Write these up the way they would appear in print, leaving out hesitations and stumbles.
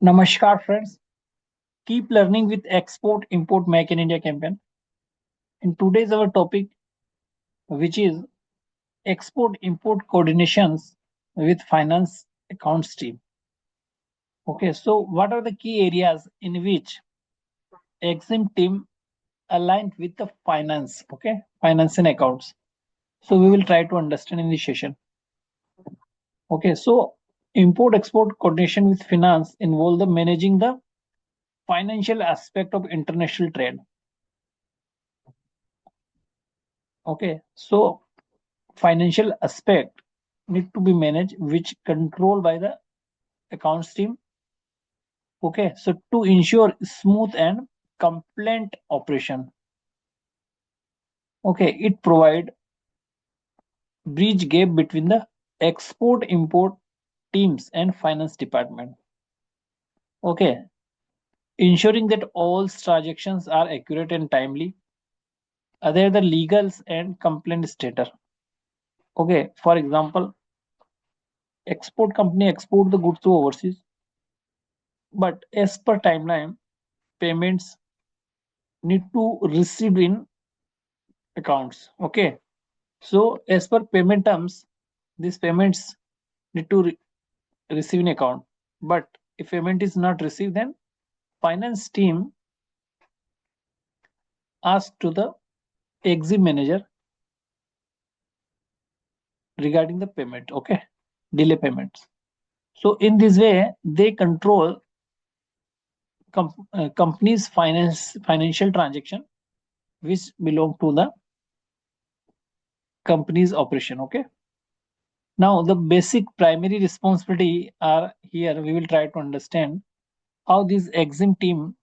Namaskar, friends. Keep learning with Export Import Make in India campaign. In today's our topic, which is export import coordinations with finance accounts team. Okay, so what are the key areas in which EXIM team aligned with the finance? Okay, finance and accounts. So we will try to understand in this session. Okay, so import export coordination with finance involve the managing the financial aspect of international trade. Okay, so financial aspect need to be managed which controlled by the accounts team. Okay, so to ensure smooth and compliant operation. Okay, it provide bridge gap between the export import teams and finance department. Okay, ensuring that all transactions are accurate and timely. Other the legals and complaint status. Okay, for example, export company export the goods to overseas, but as per timeline payments need to receive in accounts. Okay, so as per payment terms, these payments need to receive in account. But if payment is not received, then finance team asks to the exim manager regarding the payment. Okay, delay payments. So in this way, they control company's financial transaction which belong to the company's operation. Okay. Now the basic primary responsibility are here. We will try to understand how this EXIM team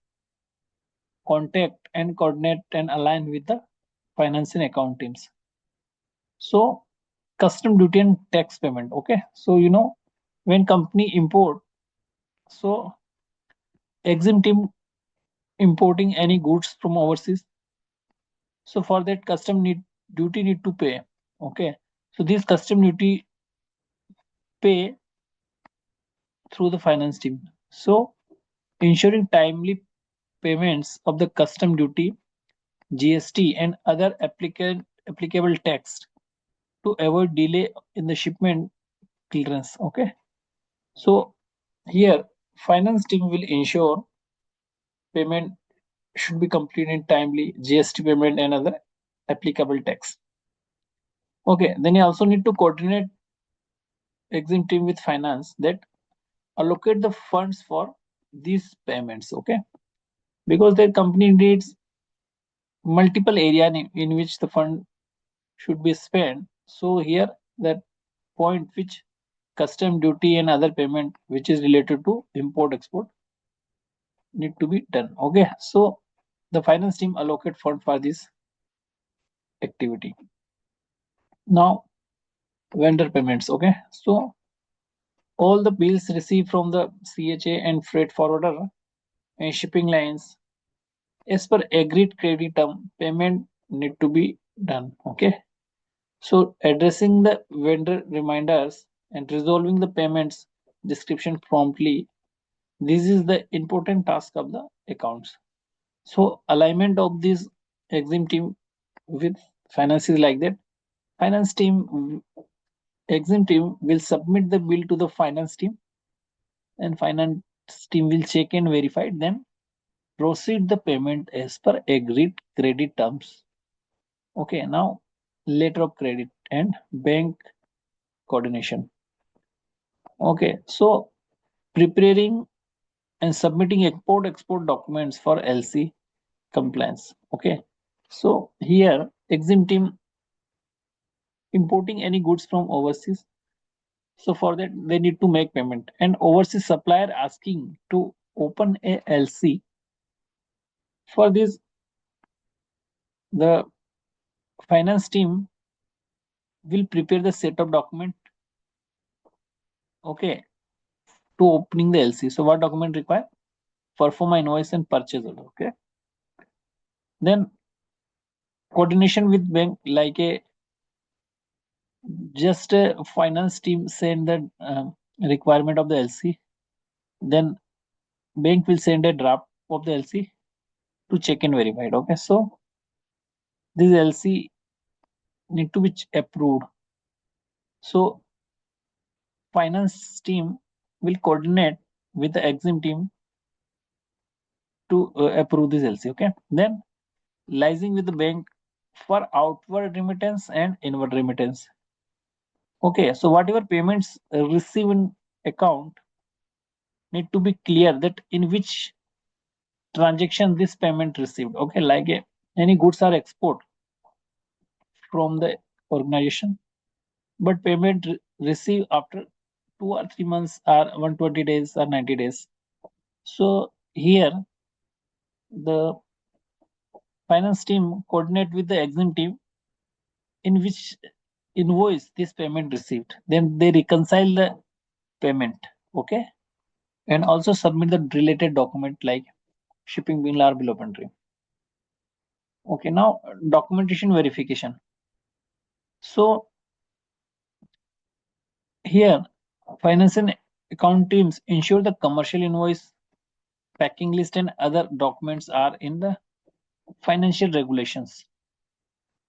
contact and coordinate and align with the finance and account teams. So custom duty and tax payment. Okay. So when company import, so EXIM team importing any goods from overseas. So for that duty need to pay. Okay. So this custom duty pay through the finance team. So ensuring timely payments of the custom duty, GST, and other applicable tax to avoid delay in the shipment clearance. Okay, so here finance team will ensure payment should be completed in timely, GST payment and other applicable tax. Okay, then you also need to coordinate EXIM team with finance that allocate the funds for these payments. Okay, because their company needs multiple area in which the fund should be spent. So here that point which custom duty and other payment which is related to import export need to be done. Okay, so the finance team allocate fund for this activity. Now vendor payments. Okay, so all the bills received from the CHA and freight forwarder and shipping lines as per agreed credit term payment need to be done. Okay, so addressing the vendor reminders and resolving the payments description promptly. This is the important task of the accounts. So alignment of this EXIM team with finance is like that. Finance team, EXIM team will submit the bill to the finance team, and finance team will check and verify. Then proceed the payment as per agreed credit terms. Okay, now letter of credit and bank coordination. Okay, so preparing and submitting export documents for LC compliance. Okay, so here EXIM team importing any goods from overseas. So for that they need to make payment, and overseas supplier asking to open a LC. For this, the finance team will prepare the set of document. Okay, to opening the LC. So what document required? Perform invoice and purchase order. Okay, then coordination with bank like a just a finance team send the requirement of the LC, then bank will send a draft of the LC to check and verified. Okay, so this LC need to be approved. So finance team will coordinate with the exim team to approve this LC. Okay, then liaising with the bank for outward remittance and inward remittance. Okay, so whatever payments received in account need to be clear that in which transaction this payment received. Okay, like any goods are export from the organization, but payment received after 2 or 3 months or 120 days or 90 days. So here the finance team coordinate with the exim team in which invoice this payment received. Then they reconcile the payment. Okay, and also submit the related document like shipping bill or bill of entry. Okay, now documentation verification. So here finance and account teams ensure the commercial invoice, packing list and other documents are in the financial regulations.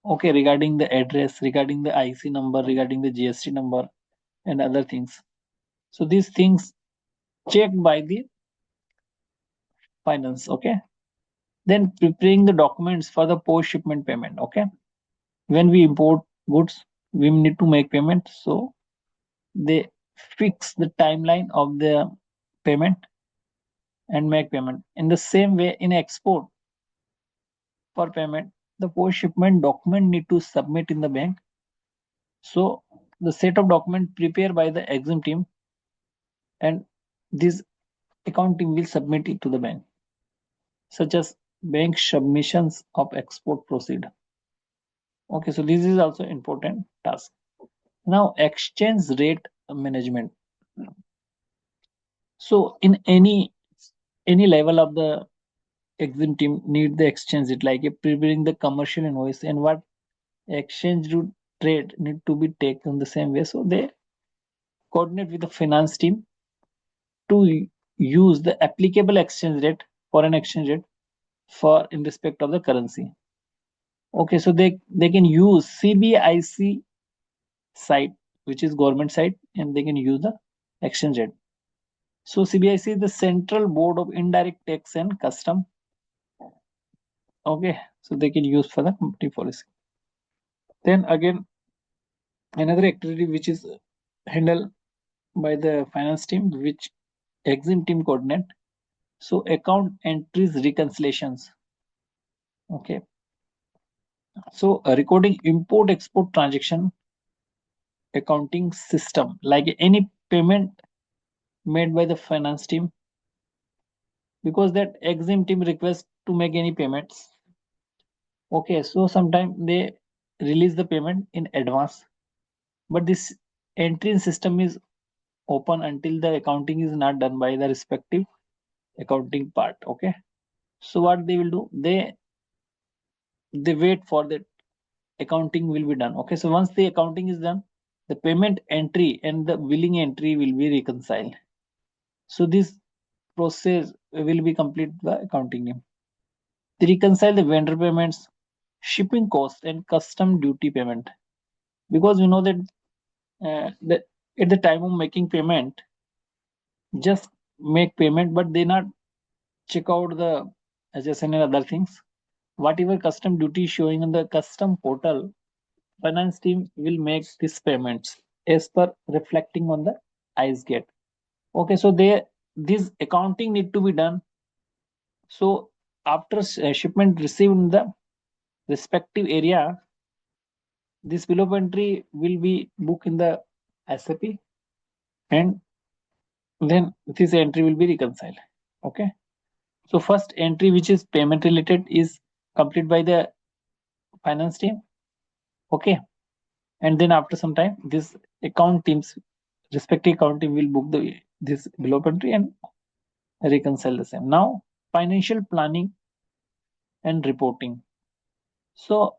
Okay, regarding the address, regarding the IC number, regarding the GST number and other things. So these things checked by the finance. Okay, then preparing the documents for the post shipment payment. Okay, when we import goods we need to make payment, so they fix the timeline of the payment and make payment. In the same way in export for payment, the post shipment document need to submit in the bank. So the set of document prepared by the exim team and this account team will submit it to the bank, such as bank submissions of export proceed. Okay, so this is also important task. Now exchange rate management. So in any level of the exim team need the exchange it like preparing the commercial invoice and what exchange trade need to be taken the same way. So they coordinate with the finance team to use the applicable exchange rate, foreign exchange rate for in respect of the currency. Okay, so they can use CBIC site, which is government site, and they can use the exchange rate. So CBIC is the Central Board of Indirect Tax and Custom. Okay, so they can use for the company policy. Then again, another activity which is handled by the finance team, which exim team coordinate. So account entries reconciliations. Okay, so recording import export transaction accounting system, like any payment made by the finance team, because that exim team requests to make any payments. Okay, so sometimes they release the payment in advance, but this entry system is open until the accounting is not done by the respective accounting part. Okay, so what they will do, they wait for the accounting will be done. Okay, so once the accounting is done, the payment entry and the billing entry will be reconciled. So this process will be complete by accounting team. They reconcile the vendor payments, shipping cost and custom duty payment, because we know that that at the time of making payment just make payment, but they not check out the HSN and other things. Whatever custom duty showing on the custom portal, finance team will make these payments as per reflecting on the ICE gate. Okay, so this accounting need to be done. So after shipment received in the respective area, this bill of entry will be booked in the SAP and then this entry will be reconciled. Okay, so first entry which is payment related is complete by the finance team. Okay, and then after some time this account teams, respective account team will book this bill of entry and reconcile the same. Now financial planning and reporting. So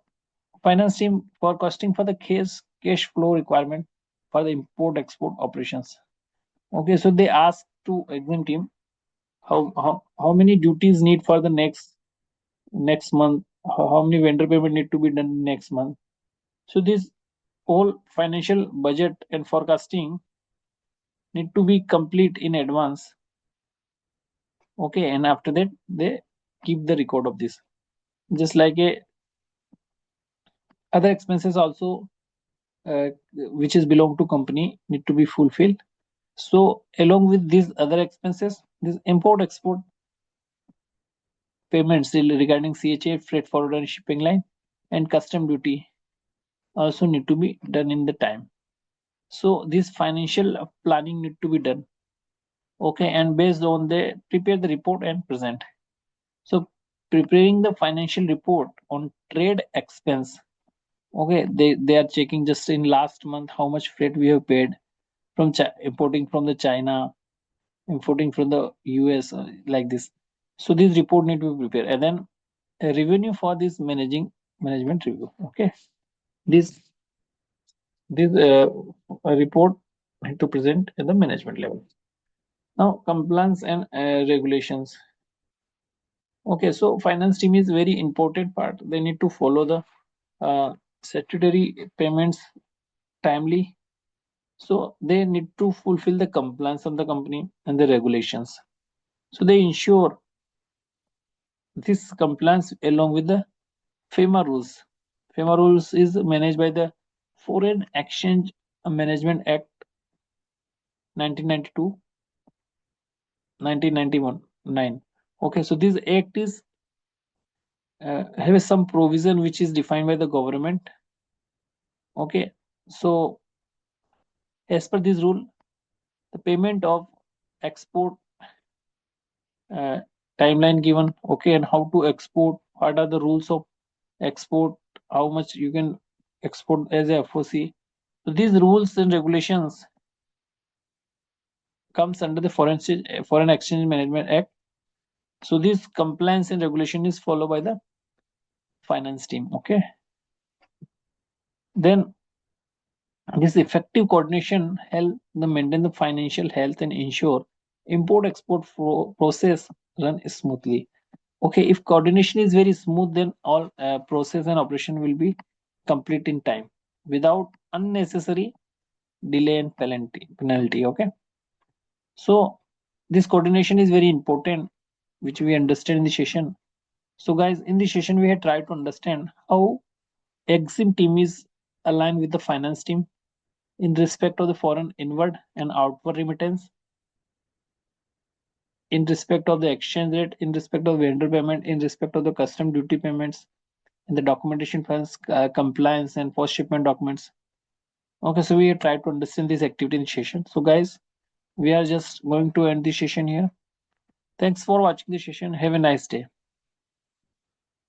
finance team forecasting for the cash flow requirement for the import export operations. Okay, so they ask to exam team how many duties need for the next month, how many vendor payment need to be done next month. So this whole financial budget and forecasting need to be complete in advance. Okay, and after that they keep the record of this. Just like a other expenses also, which is belong to company, need to be fulfilled. So along with these other expenses, this import export payments regarding CHA, freight forward and shipping line, and custom duty also need to be done in the time. So this financial planning need to be done. Okay, and based on the prepare the report and present. So preparing the financial report on trade expense. Okay, they are checking just in last month how much freight we have paid from importing from the China, importing from the US, like this. So this report need to be prepared, and then a revenue for this management review. Okay, this this report need to present at the management level. Now compliance and regulations. Okay, so finance team is very important part. They need to follow the statutory payments timely. So they need to fulfill the compliance of the company and the regulations. So they ensure this compliance along with the FEMA rules. FEMA rules is managed by the Foreign Exchange Management Act 1992, 1991, 9. Okay, so this act is have some provision which is defined by the government. Okay, so as per this rule, the payment of export uh, timeline given. Okay, and how to export, what are the rules of export, how much you can export as a FOC. So these rules and regulations comes under the Foreign Exchange Management Act. So this compliance and regulation is followed by the finance team. Okay, then this effective coordination help the maintain the financial health and ensure import export process run smoothly. Okay, if coordination is very smooth, then all process and operation will be complete in time without unnecessary delay and penalty. Okay, so this coordination is very important, which we understand in the session. So guys, in this session we have tried to understand how EXIM team is aligned with the finance team in respect of the foreign inward and outward remittance, in respect of the exchange rate, in respect of vendor payment, in respect of the custom duty payments, and the documentation files, compliance and post shipment documents. Okay, so we try to understand this activity in session. So guys, we are just going to end the session here. Thanks for watching the session. Have a nice day.